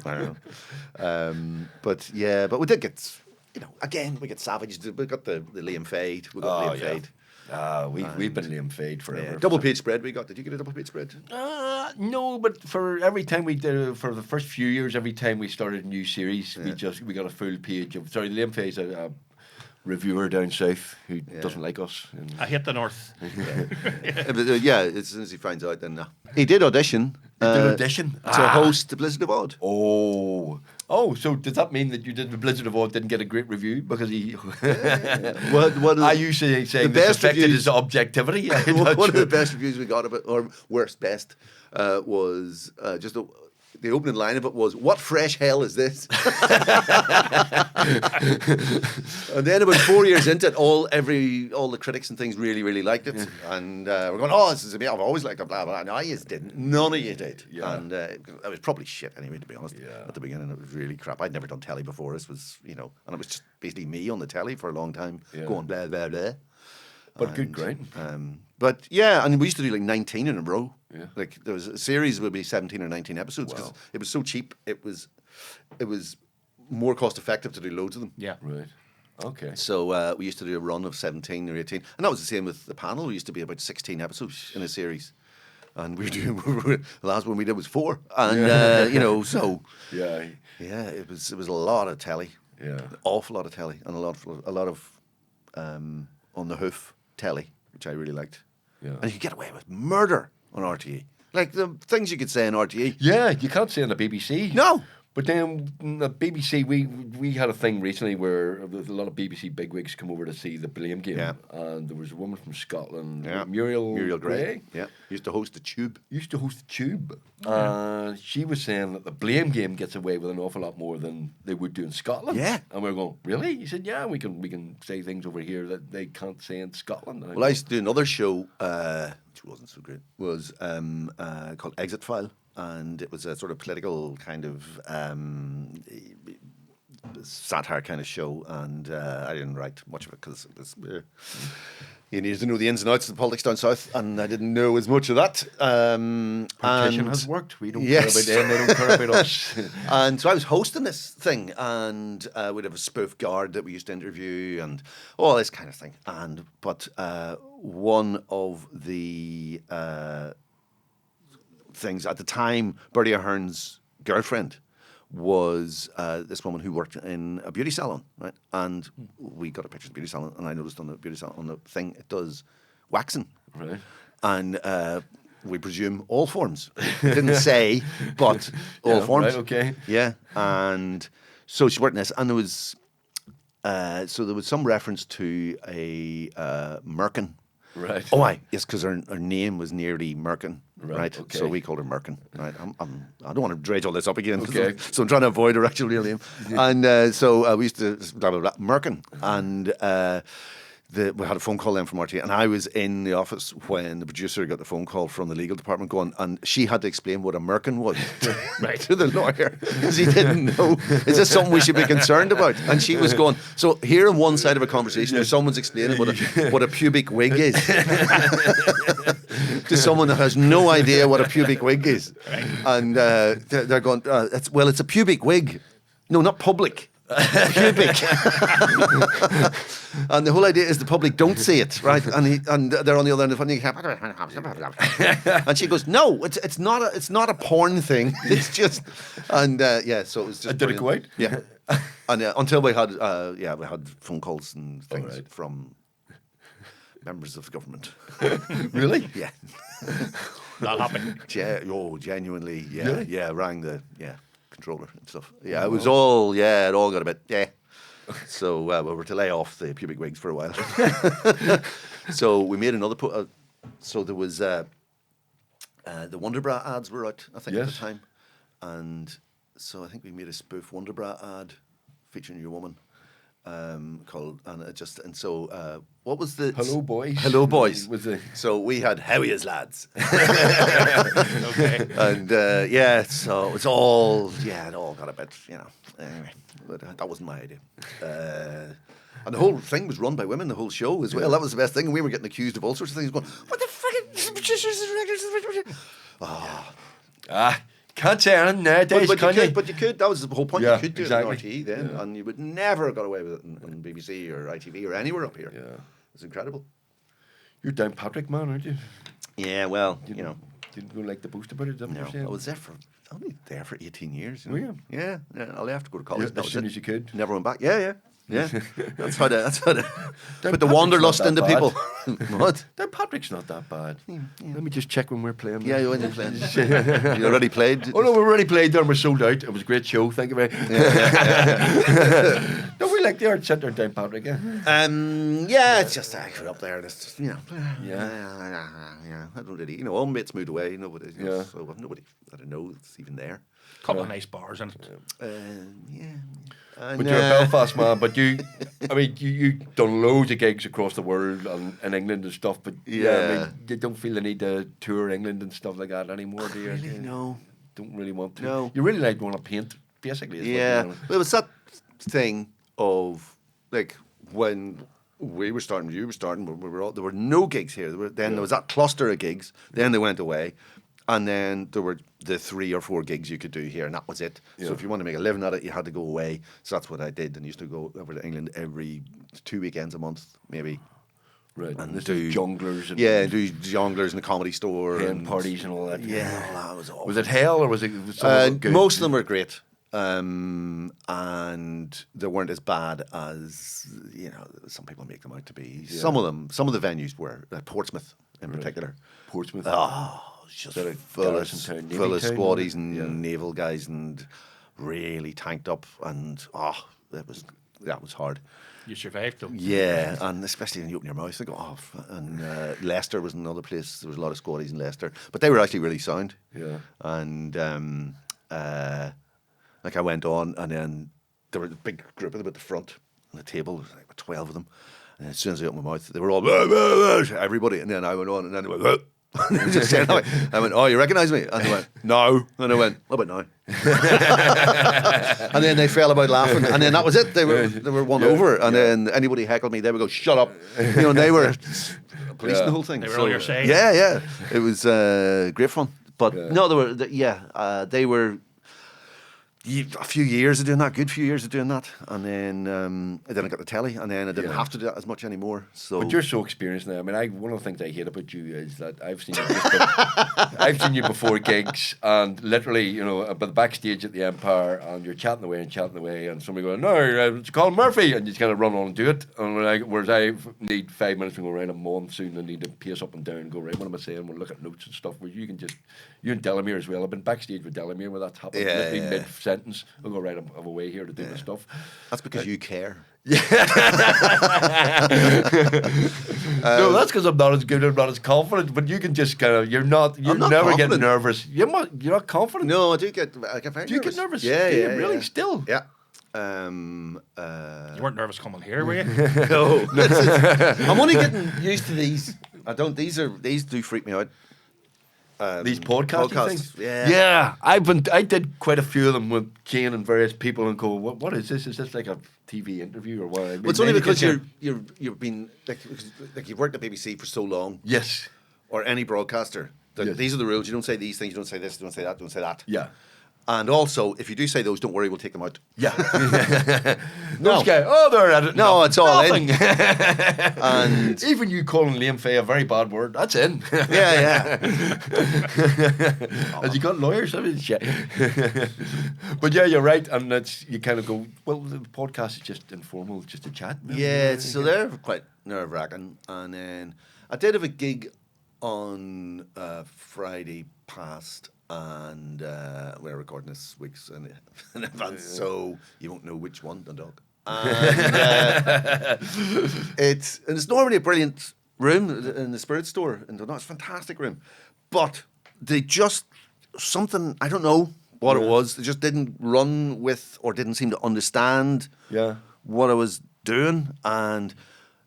I don't know, but we did get, again we get savaged. We got the Liam Fade. We got Liam Fade. We've been Liam Fade forever. Yeah. Double page spread we got. Did you get a double page spread? No, but for every time we did, for the first few years, every time we started a new series, we got a full page of. Sorry, Liam Fade's a reviewer down south who doesn't like us. And I hate the north. As soon as he finds out, then he did audition. audition to host the Blizzard of Odd. Oh, so does that mean that you did the Blizzard of Odd didn't get a great review because he? What I usually say the this best affected reviews- his objectivity. One of the best reviews we got of it, or worst best, was just the opening line of it was, "What fresh hell is this?" And then about 4 years into it, all the critics and things really, really liked it, and we're going, "Oh, this is amazing. I've always liked it." Blah blah. No, you didn't. None of you did. Yeah. And it was probably shit anyway, to be honest. Yeah. At the beginning, it was really crap. I'd never done telly before. This was, and it was just basically me on the telly for a long time, going blah blah blah. But good grind. But yeah, and we used to do like 19 in a row. Yeah. Like there was a series would be 17 or 19 episodes because it was so cheap. It was more cost effective to do loads of them. Yeah. Right. Okay. So we used to do a run of 17 or 18, and that was the same with the panel. We used to be about 16 episodes in a series, and the last one we did was 4, and so Yeah. it was a lot of telly. Yeah. An awful lot of telly, and a lot of on the hoof telly, which I really liked. Yeah. And you could get away with murder on RTE. Like the things you could say on RTE. Yeah, you can't say on the BBC. No. But then the BBC, we had a thing recently where a lot of BBC bigwigs come over to see the Blame game, and there was a woman from Scotland, Muriel Gray, used to host the Tube. She was saying that the Blame game gets away with an awful lot more than they would do in Scotland. Yeah, and we were going, really? He said, yeah, we can say things over here that they can't say in Scotland. Well, I used to do another show, which wasn't so great, was called Exit File. And it was a sort of political kind of satire kind of show, and I didn't write much of it because it was you needed to know the ins and outs of the politics down south, and I didn't know as much of that. Partition has worked. We don't care about them; they don't care about us. And so I was hosting this thing, and we'd have a spoof guard that we used to interview, and all this kind of thing. But one of the things at the time, Bertie Ahern's girlfriend was this woman who worked in a beauty salon, right? And we got a picture of the beauty salon, and I noticed on the beauty salon, on the thing, it does waxing. Right. And we presume, all forms. It didn't say, but all forms. Right, okay. Yeah, and so she worked in this, and there was some reference to a merkin. Right. Oh, aye. Yes, because her name was nearly Merkin, right? Okay. So we called her Merkin, right? I don't want to dredge all this up again, Okay. so I'm trying to avoid her actual real name. And so we used to blah, blah, blah, Merkin. And we had a phone call then from RT, and I was in the office when the producer got the phone call from the legal department going, and she had to explain what a merkin was right to the lawyer, because he didn't know. Is this something we should be concerned about? And she was going, so here on one side of a conversation, there's someone's explaining what a pubic wig is to someone that has no idea what a pubic wig is. Right. And they're going, it's a pubic wig. No, not public. Pubic. And the whole idea is the public don't see it, right? And they're on the other end of the phone. And she goes, "No, it's not a porn thing. It's just." And so it was just. Did it go out? Yeah. And until we had phone calls and things from members of the government. Really? Yeah. That happened. Genuinely, yeah, Really? yeah, rang the controller and stuff. Yeah, it was all, it all got a bit, So we were to lay off the pubic wigs for a while. So we made another, so there was, the Wonderbra ads were out, I think, at the time. And so I think we made a spoof Wonderbra ad featuring your woman. Called what was the Hello Boys? Hello Boys. Was the So we had Howie as lads. Okay. And so it's all it all got a bit, anyway, but that wasn't my idea. And the whole thing was run by women, the whole show as well. That was the best thing, and we were getting accused of all sorts of things, going, what the fuck? Can't say anything nowadays, But you could. That was the whole point. Yeah, You could do exactly. it in RTE then, and you would never have got away with it in BBC or ITV or anywhere up here. Yeah. It's incredible. You're down Patrick, man, aren't you? Yeah, well, Didn't go like the boost about it, didn't no, you? I was only there for 18 years. Were you? Yeah, I left to go to college. As soon as you could. Never went back. Yeah. That's how to put the Patrick's wanderlust not that into people. bad. What? Down Patrick's not that bad. Let me just check when we're playing. Yeah, when you played. You already played? Oh no, we already played there. We're sold out. It was a great show. Thank you very much. No, we like the art centre down Patrick. Yeah. It's just I grew up there. And it's just, yeah. I don't really, all mates moved away. Nobody, so I've nobody that I know that's even there. Couple of nice bars in it. And, but you're a Belfast man. But you done loads of gigs across the world and in England and stuff. But you don't feel the need to tour England and stuff like that anymore, do you? Really, no. Don't really want to. No. You really like going to paint, basically. Is Yeah, what well, it was that thing of like when we were starting, you were starting, there were no gigs here. There was that cluster of gigs. Then they went away, and then there were the 3 or 4 gigs you could do here, and that was it. Yeah. So if you want to make a living at it, you had to go away. So that's what I did, and used to go over to England every 2 weekends a month, maybe. Right, And this do is jonglers and do jonglers in the comedy store and parties and all that. Yeah, that was awful. Was it hell or was it? Some of it good? Most of them were great, and they weren't as bad as some people make them out to be. Yeah. Some of the venues were Portsmouth in particular. Portsmouth. Just Sort of full of garrison town, Navy full of town, squaddies wasn't it? and naval guys and really tanked up, and that was hard. You survived though. Yeah, and especially when you open your mouth, they go off. And Leicester was another place. There was a lot of squaddies in Leicester, but they were actually really sound. Yeah. And I went on, and then there were a big group of them at the front on the table. There was like 12 of them. And as soon as I opened my mouth, they were all everybody. And then I went on, and then they went. Just saying, I went, oh, you recognise me? And they went, no. And I went, what about now? And then they fell about laughing, and then that was it. They were won over, and then anybody heckled me, they would go, shut up. And they were policing the whole thing. They were all your say. Yeah. It was great fun. But no, they were a few years of doing that, good few years of doing that, and then I got the telly, and then I didn't have to do that as much anymore. So, but you're so experienced now. I mean, one of the things I hate about you is that I've seen you. I've seen you before gigs, and literally, but the backstage at the Empire, and you're chatting away, and somebody going, "No, it's Colin Murphy," and you just kind of run on and do it. And whereas I need 5 minutes to go around a month soon, I need to pace up and down and go right. What am I saying? We'll look at notes and stuff. Where you and Delamere as well. I've been backstage with Delamere where that's happened. Literally mid sentence, I'll go right. I'm away here to do my stuff. That's because you care. No, that's because I'm not as good. I'm not as confident. But you can just kind of. You're never confident. getting nervous. You're not confident. No, I do get. I get very. Do you get nervous? Yeah, do you really still? Yeah. You weren't nervous coming here, were you? No. I'm only getting used to these. These do freak me out. These podcasts things? Yeah. I did quite a few of them with Jane and various people and go, what is this? Is this like a TV interview or what? I mean, well, it's only because you've been like you've worked at BBC for so long. Yes. Or any broadcaster. Yes. These are the rules. You don't say these things. You don't say this. You don't say that. Don't say that. Yeah. And also, if you do say those, don't worry, we'll take them out. Yeah. No. They're at it. No, it's all nothing. in. And even you calling Liam Fay a very bad word, that's in. Yeah. Has he got lawyers? I mean, shit. But yeah, you're right. And you kind of go, well, the podcast is just informal, it's just a chat. Yeah, so they're quite nerve-wracking. And then I did have a gig on Friday past. And we're recording this week's in advance, so you won't know which one, the dog. And it's normally a brilliant room in the Spirit Store, and it's a fantastic room. But they just something I don't know what it was. They just didn't run with or didn't seem to understand what I was doing, and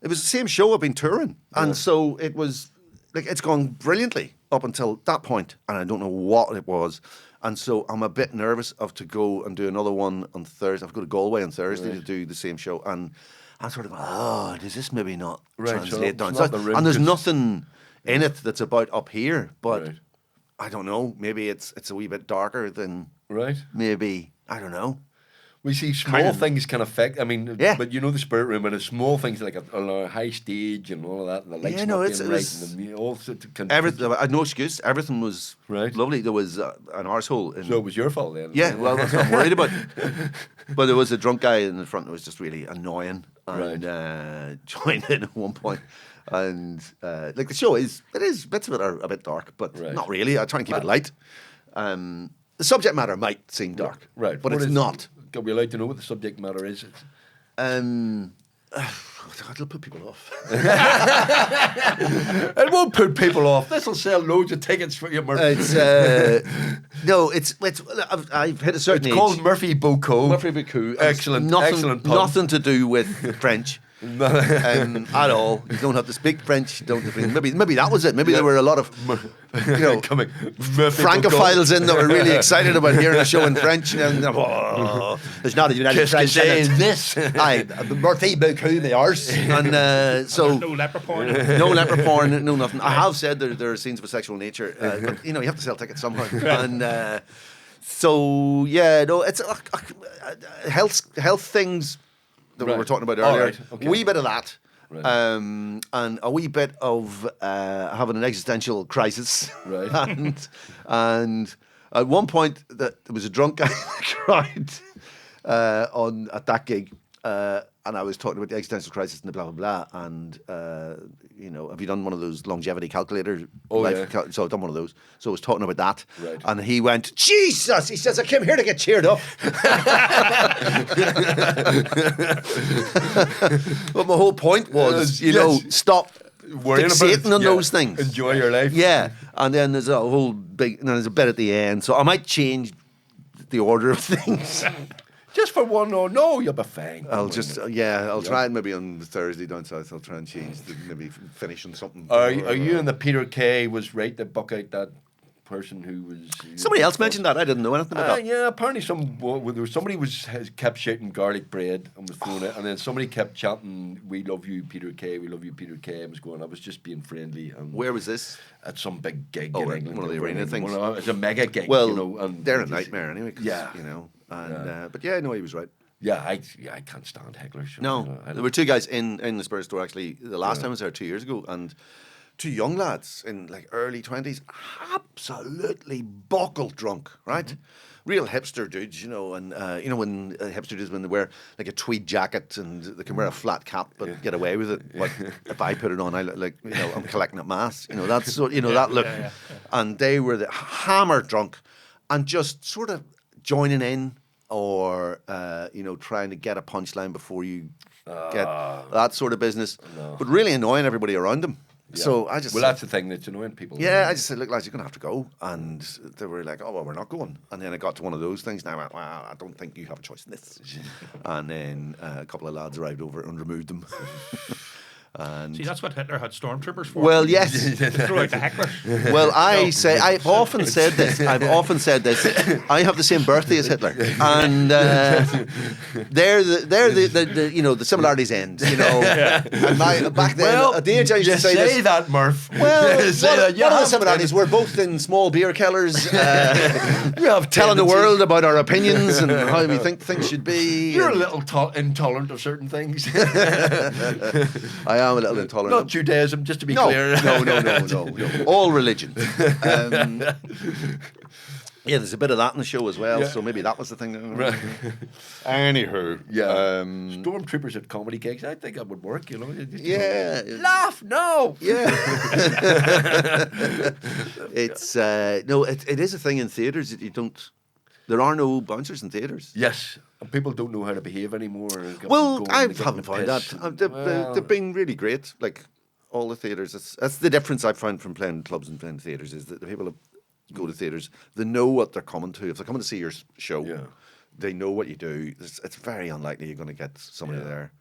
it was the same show I've been touring, and so it was like it's gone brilliantly up until that point, and I don't know what it was. And so I'm a bit nervous to go and do another one on Thursday. I've got to Galway on Thursday to do the same show. And I'm sort of, does this maybe not translate down? And there's nothing in it that's about up here, but I don't know. Maybe it's a wee bit darker than maybe, I don't know. We see small things can affect. I mean, but you know the Spirit Room, and it's small things like a high stage and all of that, and the lights not being right, and the all everything. I had no excuse. Everything was lovely. There was an arsehole. So it was your fault then. Yeah, well, that's what I'm worried about. But there was a drunk guy in the front that was just really annoying, and joined in at one point. And like the show bits of it are a bit dark, but not really. I try and keep it light. The subject matter might seem dark, but it's not. Are we allowed to know what the subject matter is? It'll put people off. It won't put people off. This will sell loads of tickets for you, Murphy. I've hit a certain age. It's called Murphy Beaucoup. Murphy Beaucoup. Excellent pun. Nothing to do with French. At all. You don't have to speak French. Maybe that was it. Maybe there were a lot of Francophiles in that were really excited about hearing a show in French. And there's not a United French in it. This. Murphy Beaucoup, the arse. And so no leper porn. No leper porn. No nothing. I have said there are scenes of a sexual nature. But, you have to sell tickets somehow. And so it's health things that we were talking about earlier. A wee bit of that. And a wee bit of having an existential crisis. And at one point there was a drunk guy in the crowd at that gig. And I was talking about the existential crisis and the blah, blah, blah. And, have you done one of those longevity calculators? So I've done one of those. So I was talking about that. And he went, Jesus! He says, I came here to get cheered up. But my whole point was, stop fixating on those things. Enjoy your life. Yeah. And then there's a whole there's a bit at the end. So I might change the order of things. Just for one, no, you'll be fine. I'll try it maybe on Thursday down south. I'll try and change, maybe finish on something. Are you and the Peter Kay was right to buck out that person who was... Somebody else mentioned that. I didn't know anything about that. Yeah, apparently somebody kept shouting garlic bread and was throwing it, and then somebody kept chanting, we love you, Peter Kay, we love you, Peter Kay, and was going, I was just being friendly. And where was this? At some big gig in England. One of the arena things. It's a mega gig. Well, they're a nightmare anyway. Yeah. And but yeah, no, he was right. Yeah, I can't stand hecklers. No, there were 2 guys in the Spirit store actually. The last time I was there 2 years ago, and 2 young lads in like early 20s, absolutely buckle drunk, right? Real hipster dudes, you know, and you know when hipster dudes when they wear like a tweed jacket and they can wear a flat cap but get away with it. But if I put it on, I look like, you know, I'm collecting at mass. You know, that's so, you know, that look. And they were the hammer drunk and just sort of joining in or you know, trying to get a punchline before you get that sort of business, but really annoying everybody around them. Yeah. So I just that's the thing that's annoying people. Yeah, I just said, look, lads, you're going to have to go. And they were like, oh, well, we're not going. And then I got to one of those things and I went, well, I don't think you have a choice in this. And then a couple of lads arrived over and removed them. And see, that's what Hitler had stormtroopers for. Well, yes. Throw out the hecklers. Well, I've often said this. I have the same birthday as Hitler, and they're the you know, the similarities end. You know, and back then at the age I used to say that, Murph. Well, what are the similarities? We're both in small beer killers, telling the world about our opinions and how we think things should be. You're a little intolerant of certain things. I am a little intolerant. Not Judaism, just to be clear. No. All religions. Yeah, there's a bit of that in the show as well, so maybe that was the thing. Right. Anywho. Yeah. Stormtroopers at comedy gigs, I think that would work, you know. Laugh, no! Yeah. It's, it is a thing in theatres that you don't, there are no bouncers in theatres. Yes. And people don't know how to behave anymore. Well, I haven't found that. They've been really great. Like all the theatres. That's the difference I've found from playing clubs and playing theatres is that the people that go to theatres, they know what they're coming to. If they're coming to see your show, they know what you do. It's very unlikely you're going to get somebody there.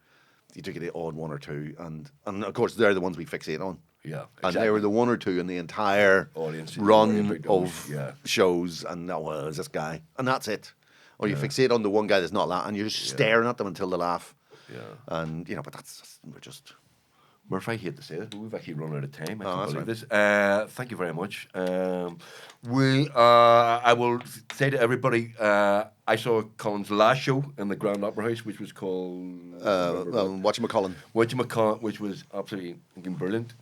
You do get the odd one or two, and of course they're the ones we fixate on. Yeah, exactly. And they were the one or two in the entire audience run of shows, and well, it's this guy, and that's it. Or you fixate on the one guy that's not laughing, and you're just staring at them until they laugh. Yeah. And, you know, but we're just... Murph, I hate to say it, but we've actually run out of time. I can't believe this. Thank you very much. I will say to everybody, I saw Colin's last show in the Grand Opera House, which was called... Whatchamacallit, which was absolutely brilliant.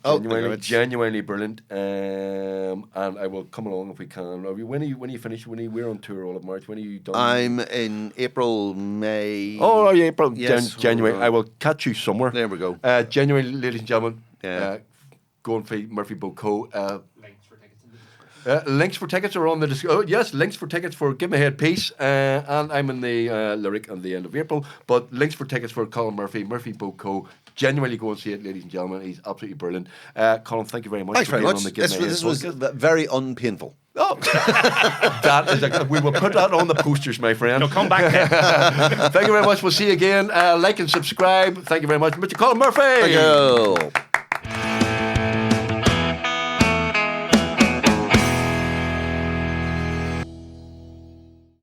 Genuinely brilliant. And I will come along if we can. When are you finished? We're on tour all of March. When are you done? I'm in April, May... Oh, yeah, April. Yes, January. I will catch you somewhere. There we go. January, ladies and gentlemen. Go and find Murphy Boco. Links for tickets are on the links for tickets for Give Me Head Peace, and I'm in the lyric on the end of April. But links for tickets for Colin Murphy Boco. Genuinely go and see it, ladies and gentlemen. He's absolutely brilliant. Colin, thank you very much. Thanks very much. This was very unpainful. Oh, we will put that on the posters, my friend. No, come back then. Thank you very much. We'll see you again. Like and subscribe. Thank you very much, Mr. Colin Murphy. Thank you.